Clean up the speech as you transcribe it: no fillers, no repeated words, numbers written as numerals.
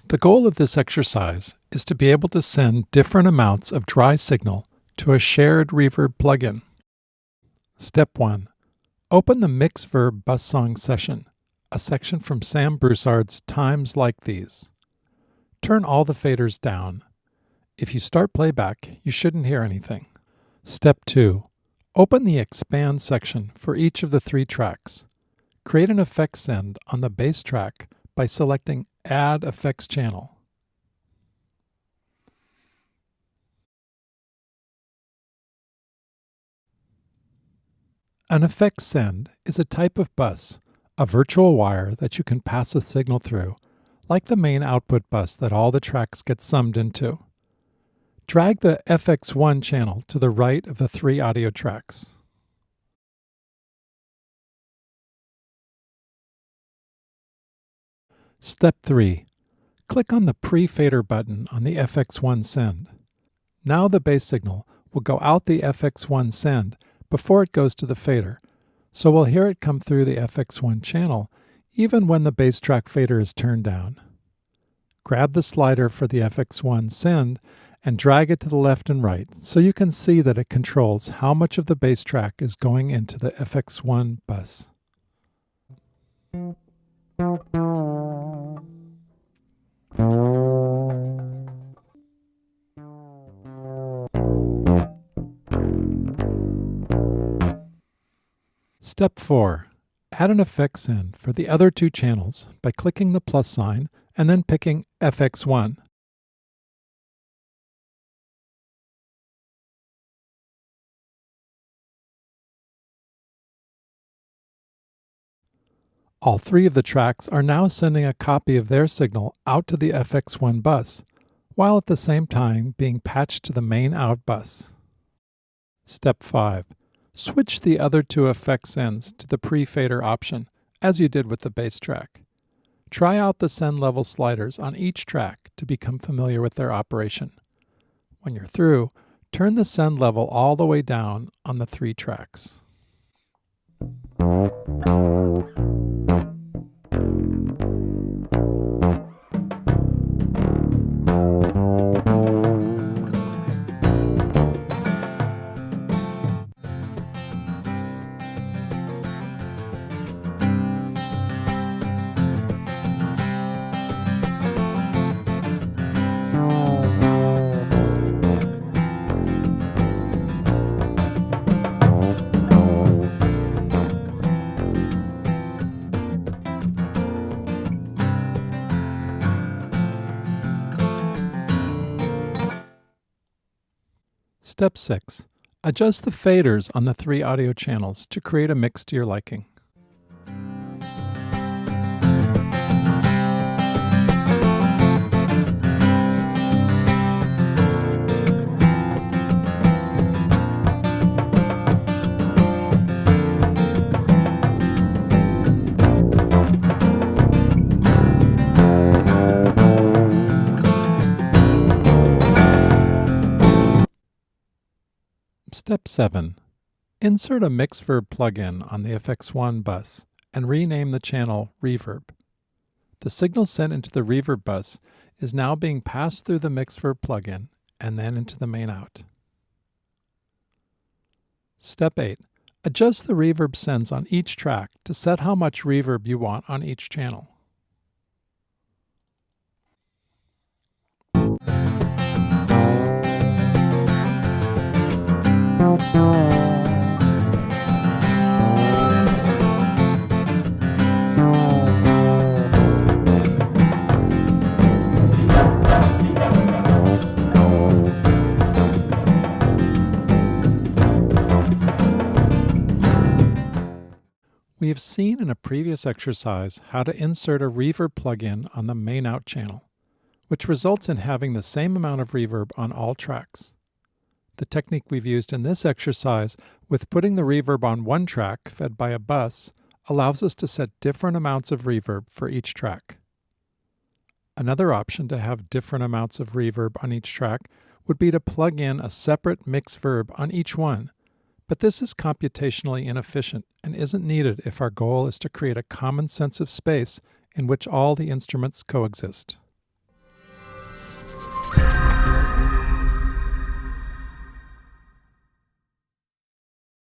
The goal of this exercise is to be able to send different amounts of dry signal to a shared reverb plugin. Step 1. Open the Mix-Verb Bus Song session, a section from Sam Broussard's Times Like These. Turn all the faders down. If you start playback, you shouldn't hear anything. Step 2. Open the Expand section for each of the 3 tracks. Create an effect send on the bass track by selecting Add Effects Channel. An effect send is a type of bus, a virtual wire that you can pass a signal through, like the main output bus that all the tracks get summed into. Drag the FX1 channel to the right of the 3 audio tracks. Step 3. Click on the Pre-Fader button on the FX1 send. Now the bass signal will go out the FX1 send before it goes to the fader, so we'll hear it come through the FX1 channel even when the bass track fader is turned down. Grab the slider for the FX1 send and drag it to the left and right so you can see that it controls how much of the bass track is going into the FX1 bus. Step 4. Add an effect send for the other 2 channels by clicking the plus sign and then picking FX1. All 3 of the tracks are now sending a copy of their signal out to the FX1 bus, while at the same time being patched to the main out bus. Step 5. Switch the other 2 effect sends to the pre-fader option, as you did with the bass track. Try out the send level sliders on each track to become familiar with their operation. When you're through, turn the send level all the way down on the 3 tracks. Step 6. Adjust the faders on the 3 audio channels to create a mix to your liking. Step 7. Insert a Mix-Verb plugin on the FX1 bus and rename the channel Reverb. The signal sent into the Reverb bus is now being passed through the Mix-Verb plugin and then into the main out. Step 8. Adjust the reverb sends on each track to set how much reverb you want on each channel. We have seen in a previous exercise how to insert a reverb plugin on the main out channel, which results in having the same amount of reverb on all tracks. The technique we've used in this exercise with putting the reverb on one track fed by a bus allows us to set different amounts of reverb for each track. Another option to have different amounts of reverb on each track would be to plug in a separate Mix-Verb on each one, but this is computationally inefficient and isn't needed if our goal is to create a common sense of space in which all the instruments coexist.